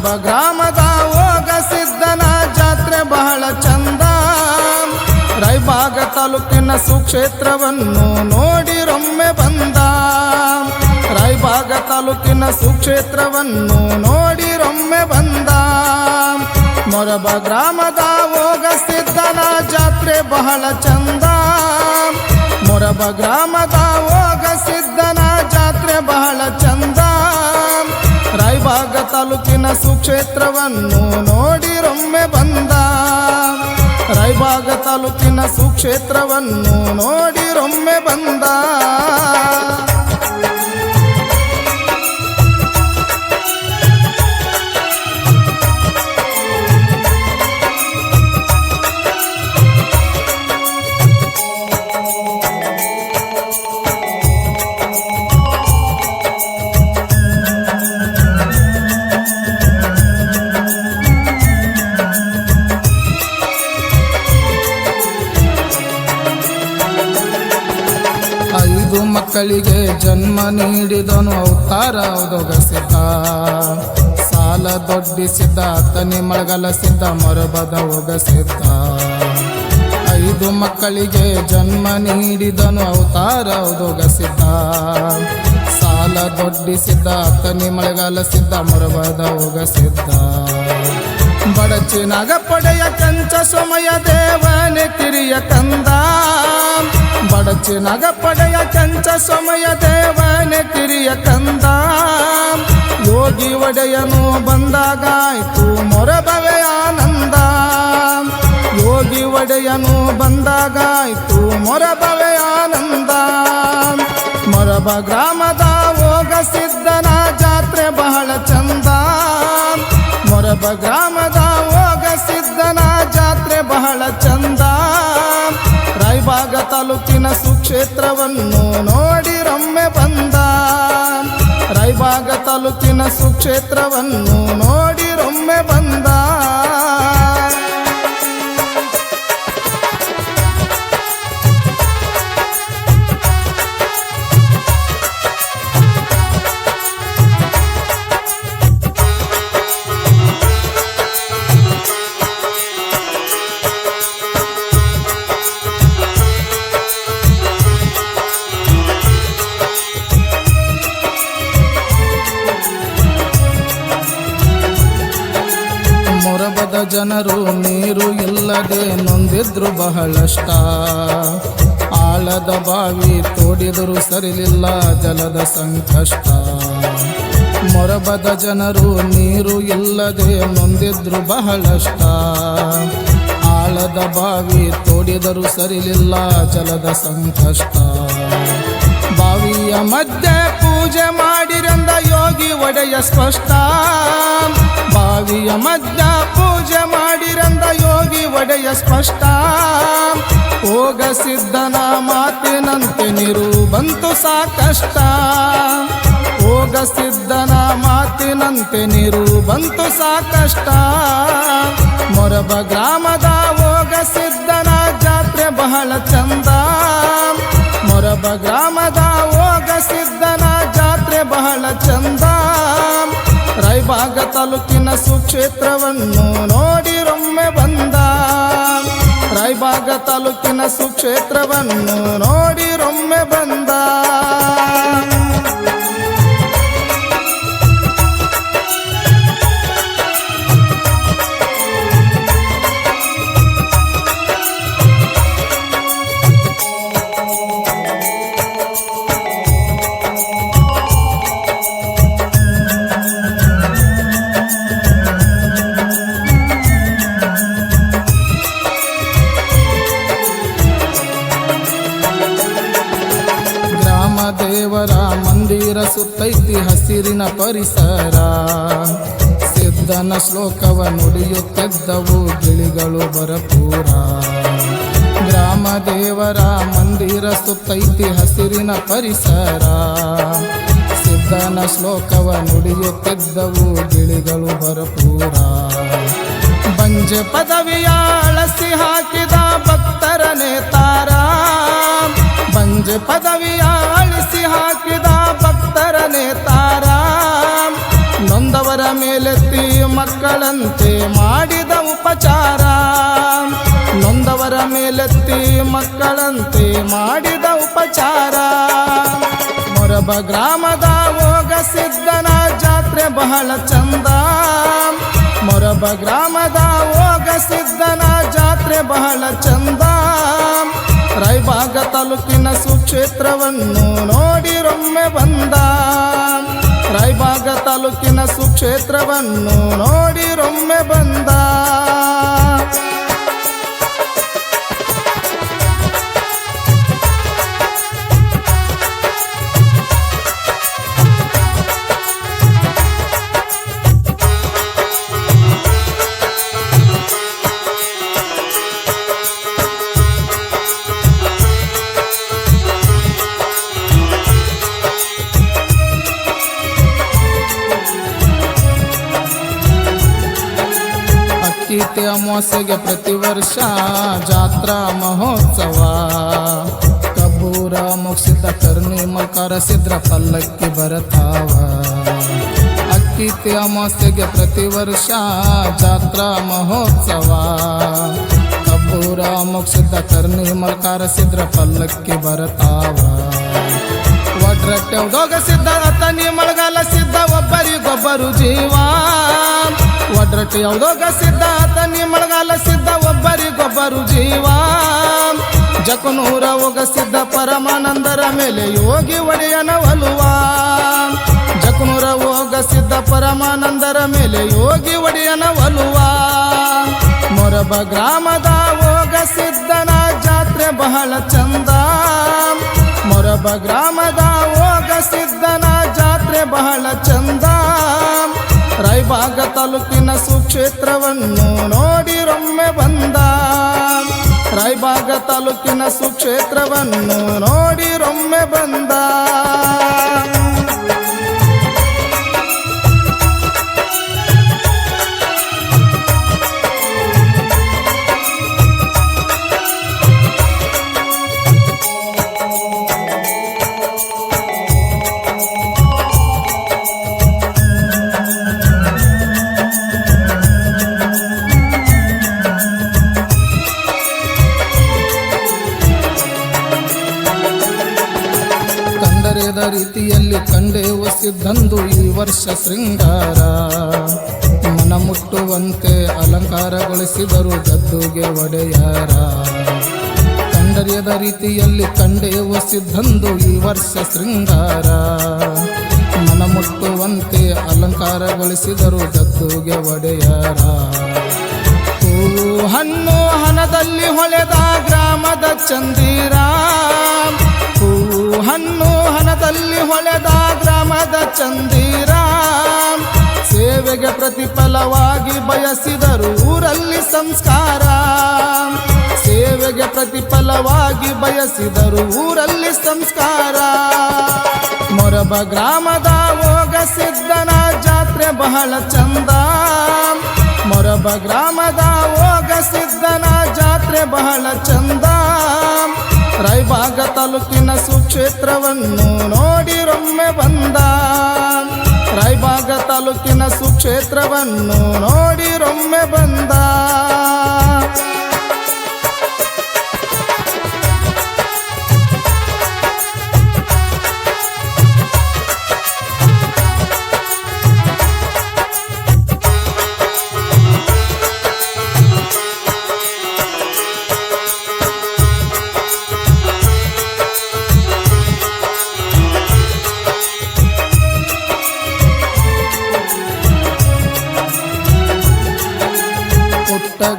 ಮೊರಬ ಗ್ರಾಮದ ಹೋಗ ಸಿದ್ದನ ಜಾತ್ರೆ ಬಹಳ ಚಂದ. ರಾಯಬಾಗ ತಾಲೂಕಿನ ಸುಕ್ಷೇತ್ರವನ್ನು ನೋಡಿರೊಮ್ಮೆ ಬಂದ. ರಾಯಬಾಗ ತಾಲೂಕಿನ ಸುಕ್ಷೇತ್ರವನ್ನು ನೋಡಿರೊಮ್ಮೆ ಬಂದ. ಮೊರಬ ಗ್ರಾಮದ ಹೋಗ ಸಿದ್ದನ ಜಾತ್ರೆ ಬಹಳ ಚಂದ. ಮೊರಬ ಗ್ರಾಮದ ಹೋಗ ಸಿದ್ದನ ಜಾತ್ರೆ ಬಹಳ ಚಂದ. ರಾಯಬಾಗ ತಾಲೂಕಿನ ಸುಕ್ಷೇತ್ರವನ್ನು ನೋಡಿರೊಮ್ಮೆ ಬಂದ. ರಾಯಬಾಗ ತಾಲೂಕಿನ ಸುಕ್ಷೇತ್ರವನ್ನು ನೋಡಿರೊಮ್ಮೆ ಬಂದ. ಮಕ್ಕಳಿಗೆ ಜನ್ಮ ನೀಡಿದನು ಅವತಾರ ಒದಗಿಸಿದ್ದ. ಸಾಲ ದೊಡ್ಡಿಸಿದ್ದ ತನಿ ಮಳಗಲಸಿದ್ದ ಮೊರಬದ ಒಗಸಿದ್ದ. 5 ಮಕ್ಕಳಿಗೆ ಜನ್ಮ ನೀಡಿದನು ಅವತಾರ ಒದಗಿಸಿದ್ದ. ಸಾಲ ದೊಡ್ಡಿಸಿದ್ದ ತನಿ ಮಳಗಲಸಿದ್ದ ಮೊರಬದ ಒಗಸಿದ್ದ. ಬಡಚಿನಾಗ ಪಡೆಯ ಕಂಚ ಸೊಮಯ ದೇವನೇ ಕಿರಿಯ ಕಂದ. ಬಡಚಿನಾಗ ಪಡೆಯ ಕಂಚ ಸೊಮಯ ದೇವನೇ ಕಿರಿಯ ಕಂದ. ಯೋಗಿ ಒಡೆಯನು ಬಂದಾಗಾಯ್ತು ಮೊರಬವೇ ಆನಂದ. ಯೋಗಿ ಒಡೆಯನು ಬಂದಾಗಾಯ್ತು ಮೊರಬವೇ ಆನಂದ. ಮೊರಬ ಗ್ರಾಮದ ಹೋಗ ಸಿದ್ದನ ಜಾತ್ರೆ ಬಹಳ ಚಂದ. ಮೊರಬ ಗ್ರಾಮದ ಹೋಗ ಸಿದ್ದನ ಜಾತ್ರೆ ಬಹಳ ಚಂದ. ರಾಯಬಾಗ ತಾಲೂಕಿನ ಸುಕ್ಷೇತ್ರವನ್ನು ನೋಡಿರೊಮ್ಮೆ ಬಂದ. ರಾಯಬಾಗ ತಾಲೂಕಿನ ಸುಕ್ಷೇತ್ರವನ್ನು ನೋಡಿರೊಮ್ಮೆ ಬಂದ. ಮೊರಬದ ಜನರು ನೀರು ಇಲ್ಲದೆ ನೊಂದಿದ್ರು ಬಹಳಷ್ಟ. ಆಳದ ಬಾವಿ ತೋಡಿದರೂ ಸರಿಲಿಲ್ಲ ಜಲದ ಸಂಕಷ್ಟ. ಮೊರಬದ ಜನರು ನೀರು ಇಲ್ಲದೆ ನೊಂದಿದ್ರು ಬಹಳಷ್ಟ. ಆಳದ ಬಾವಿ ತೋಡಿದರೂ ಸರಿಲಿಲ್ಲ ಜಲದ ಸಂಕಷ್ಟ. ಬಾವಿಯ ಮಧ್ಯೆ ಪೂಜೆ ಮಾಡಿರಂದ ಯೋಗಿ ಒಡೆಯ ಸ್ಪಷ್ಟ. ಬಾವಿಯ ಮಧ್ಯ ಪೂಜೆ ಮಾಡಿರಂದ ಯೋಗಿ ಒಡೆಯ ಸ್ಪಷ್ಟ. ಹೋಗ ಸಿದ್ದನ ಮಾತಿನಂತೆ ನೀರು ಬಂತು ಸಾಕಷ್ಟ. ಹೋಗ ಸಿದ್ದನ ಮಾತಿನಂತೆ ನೀರು ಬಂತು ಸಾಕಷ್ಟ. ಮೊರಬ ಗ್ರಾಮದ ಹೋಗ ಸಿದ್ದನ ಜಾತ್ರೆ ಬಹಳ ಚಂದ. ಮೊರಬ ಗ್ರಾಮದ ಹೋಗ ಸಿದ್ದನ ಜಾತ್ರೆ ಬಹಳ ಚಂದ. ರಾಯಬಾಗ ತಾಲೂಕಿನ ಸುಕ್ಷೇತ್ರವನ್ನು ನೋಡಿರೊಮ್ಮೆ ಬಂದ. ರಾಯಬಾಗ ತಾಲೂಕಿನ ಸುಕ್ಷೇತ್ರವನ್ನು ನೋಡಿರೊಮ್ಮೆ ಬಂದ. ದೇವರ ಮಂದಿರ ಸುತ್ತೈತಿ ಹಸಿರಿನ ಪರಿಸರ. ಸಿದ್ದನ ಶ್ಲೋಕವ ನುಡಿಯುತ್ತಿದ್ದವು ಗಿಳಿಗಳು ಭರಪೂರ. ಗ್ರಾಮ ದೇವರ ಮಂದಿರ ಸುತ್ತೈತಿ ಹಸಿರಿನ ಪರಿಸರ. ಸಿದ್ದನ ಶ್ಲೋಕವ ನುಡಿಯುತ್ತಿದ್ದವು ಗಿಳಿಗಳು ಭರಪೂರ. ಬಂಜೆ ಪದವಿಯ ಅಳಸಿ ಹಾಕಿದ ಭಕ್ತರ ನೇತಾರ. ಬಂಜೆ ಪದವಿಯ ಅಳಿಸಿ ಹಾಕಿದ ಭಕ್ತರ ನೇತಾರ. ನೊಂದವರ ನೊಂದವರ ಮೇಲೆತ್ತಿ ಮಕ್ಕಳಂತೆ ಮಾಡಿದ ಉಪಚಾರ. ನೊಂದವರ ಮೇಲೆತ್ತಿ ಮಕ್ಕಳಂತೆ ಮಾಡಿದ ಉಪಚಾರ. ಮೊರಬ ಗ್ರಾಮದ ಹೋಗ ಸಿದ್ದನ ಜಾತ್ರೆ ಬಹಳ ಚಂದ. ಮೊರಬ ಗ್ರಾಮದ ಹೋಗ ಸಿದ್ದನ ಜಾತ್ರೆ ಬಹಳ ಚಂದ. ರಾಯಬಾಗ ತಾಲೂಕಿನ ಸುಕ್ಷೇತ್ರವನ್ನು ನೋಡಿರೊಮ್ಮೆ ಬಂದ. ರಾಯಬಾಗ ತಾಲೂಕಿನ ಸುಕ್ಷೇತ್ರವನ್ನು ನೋಡಿರೊಮ್ಮೆ ಬಂದ. ಅಕ್ಕಿತೆ ಅಮಾವಾಸ್ಯೆಗೆ ಪ್ರತಿ ವರ್ಷ ಜಾತ್ರಾ ಮಹೋತ್ಸವ. ಕಬ್ಬೂರ ಮುಗಿಸಿದ ಕರ್ಣಿ ಕರಸಿದ್ರ ಪಲ್ಲಕ್ಕಿ ಬರತಾವ. ಅಕ್ಕಿತೆ ಅಮಾವಾಸ್ಯೆಗೆ ಪ್ರತಿ ವರ್ಷ ಜಾತ್ರಾ ಮಹೋತ್ಸವ. ಕಬ್ಬೂರ ಮುಗಿಸಿದ ಕರ್ಣಿ ಕರಸಿದ್ರ ಪಲ್ಲಕ್ಕಿ ಬರತಾವ. ಒಡ್ರಟ್ಟೆ ಹೋಗ ಸಿದ್ಧ ತನಿ ಮಳೆಗಾಲ ಸಿದ್ಧ ಒಬ್ಬರಿಗೊಬ್ಬರು ಜೀವ. ಒಡ್ರಟ್ಟಿ ಯಾವುದೋಗ ಸಿದ್ಧ ತನಿ ಮಳೆಗಾಲ ಸಿದ್ಧ ಒಬ್ಬರಿಗೊಬ್ಬರು ಜೀವ. ಜಕನೂರ ಹೋಗ ಸಿದ್ಧ ಪರಮಾನಂದರ ಮೇಲೆ ಯೋಗಿ ಒಡೆಯನ ಒಲುವ. ಜಕನೂರ ಹೋಗ ಸಿದ್ಧ ಪರಮಾನಂದರ ಮೇಲೆ ಯೋಗಿ ಒಡೆಯನ ಒಲುವ. ಮೊರಬ ಗ್ರಾಮದ ಹೋಗ ಸಿದ್ಧನ ಜಾತ್ರೆ ಬಹಳ ಚಂದ. ಮೊರಬ ಗ್ರಾಮದ ಹೋಗ ಸಿದ್ಧನ ಜಾತ್ರೆ ಬಹಳ ಚಂದ. ರಾಯಬಾಗ ತಾಲೂಕಿನ ಸುಕ್ಷೇತ್ರವನ್ನು ನೋಡಿರೊಮ್ಮೆ ಬಂದ. ರಾಯಬಾಗ ತಾಲೂಕಿನ ಸುಕ್ಷೇತ್ರವನ್ನು ನೋಡಿರೊಮ್ಮೆ ಬಂದ. ರೀತಿಯಲ್ಲಿ ಕಂಡೇವು ಸಿದ್ಧಂದು ಈ ವರ್ಷ ಶೃಂಗಾರ. ಮನ ಮುಟ್ಟುವಂತೆ ಅಲಂಕಾರಗೊಳಿಸಿದರು ಗದ್ದುಗೆ ಒಡೆಯಾರ. ಕಂಡರಿಯದ ರೀತಿಯಲ್ಲಿ ಕಂಡೇವು ಸಿದ್ಧಂದು ಈ ವರ್ಷ ಶೃಂಗಾರ. ಮನ ಮುಟ್ಟುವಂತೆ ಅಲಂಕಾರಗೊಳಿಸಿದರು ಗದ್ದುಗೆ ಒಡೆಯಾರ. ಹೂವು ಹಣ್ಣು ಹಣದಲ್ಲಿ ಹೊಳೆದ ಗ್ರಾಮದ ಚಂದಿರ. ಹೂವು ಹಣ್ಣು ಹಣದಲ್ಲಿ ಹೊಳೆದ ಗ್ರಾಮದ ಚಂದಿರ. ಸೇವೆಗೆ ಪ್ರತಿಫಲವಾಗಿ ಬಯಸಿದರು ಊರಲ್ಲಿ ಸಂಸ್ಕಾರ. ಸೇವೆಗೆ ಪ್ರತಿಫಲವಾಗಿ ಬಯಸಿದರು ಊರಲ್ಲಿ ಸಂಸ್ಕಾರ. ಮೊರಬ ಗ್ರಾಮದ ಹೋಗ ಸಿದ್ದನ ಜಾತ್ರೆ ಬಹಳ ಚಂದ. ಮೊರಬ ಗ್ರಾಮದ ಹೋಗ ಸಿದ್ದನ ಜಾತ್ರೆ ಬಹಳ ಚಂದ. ರಾಯಬಾಗ ತಾಲೂಕಿನ ಸುಕ್ಷೇತ್ರವನ್ನು ನೋಡಿರೊಮ್ಮೆ ಬಂದ. ರಾಯಬಾಗ ತಾಲೂಕಿನ ಸುಕ್ಷೇತ್ರವನ್ನು ನೋಡಿರೊಮ್ಮೆ ಬಂದ.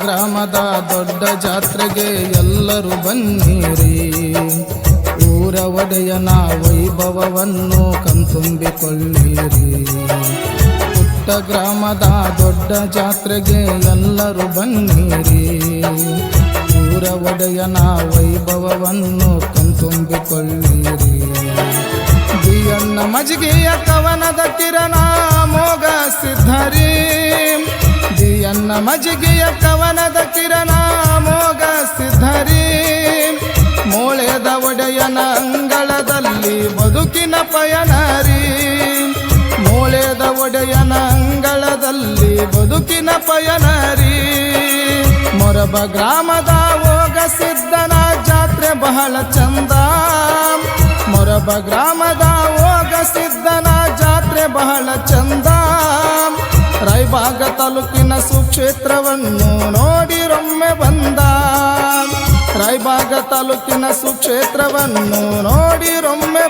ಗ್ರಾಮದ ದೊಡ್ಡ ಜಾತ್ರೆಗೆ ಎಲ್ಲರೂ ಬನ್ನಿರಿ. ಊರ ಒಡೆಯನ ವೈಭವವನ್ನು ಕಣ್ತುಂಬಿಕೊಳ್ಳಿರಿ. ಪುಟ್ಟ ಗ್ರಾಮದ ದೊಡ್ಡ ಜಾತ್ರೆಗೆ ಎಲ್ಲರೂ ಬನ್ನಿರಿ. ಊರ ಒಡೆಯನ ವೈಭವವನ್ನು ಕಣ್ತುಂಬಿಕೊಳ್ಳಿರಿ. ದಿಯಣ್ಣ ಮಜ್ಜಿಗೆಯ ಕವನದ ಕಿರಣ ಮೋಗ ಸಿದ್ಧರಿ. ದಿಯಣ್ಣ ಮಜ್ಜಿಗೆಯ ಕವನದ ಕಿರಣ ಮೋಗ ಸಿದ್ಧರಿ. ಮೋಳೆದ ಒಡೆಯನ ಅಂಗಳದಲ್ಲಿ ಬದುಕಿನ ಪಯಣರಿ. ಮೋಳೆದ ಒಡೆಯನ ಅಂಗಳ ಸಂಸಾರದಲ್ಲಿ ಬದುಕಿನ ಪಯನರಿ. ಮೊರಬ ಗ್ರಾಮದ ಹೋಗ ಸಿದ್ದನ ಜಾತ್ರೆ ಬಹಳ ಚಂದ. ಮೊರಬ ಗ್ರಾಮದ ಹೋಗ ಸಿದ್ದನ ಜಾತ್ರೆ ಬಹಳ ಚಂದ. ರಾಯಬಾಗ ತಾಲೂಕಿನ ಸುಕ್ಷೇತ್ರವನ್ನು ನೋಡಿರೊಮ್ಮೆ ಬಂದ. ರಾಯಬಾಗ ತಾಲೂಕಿನ ಸುಕ್ಷೇತ್ರವನ್ನು ನೋಡಿರೊಮ್ಮೆ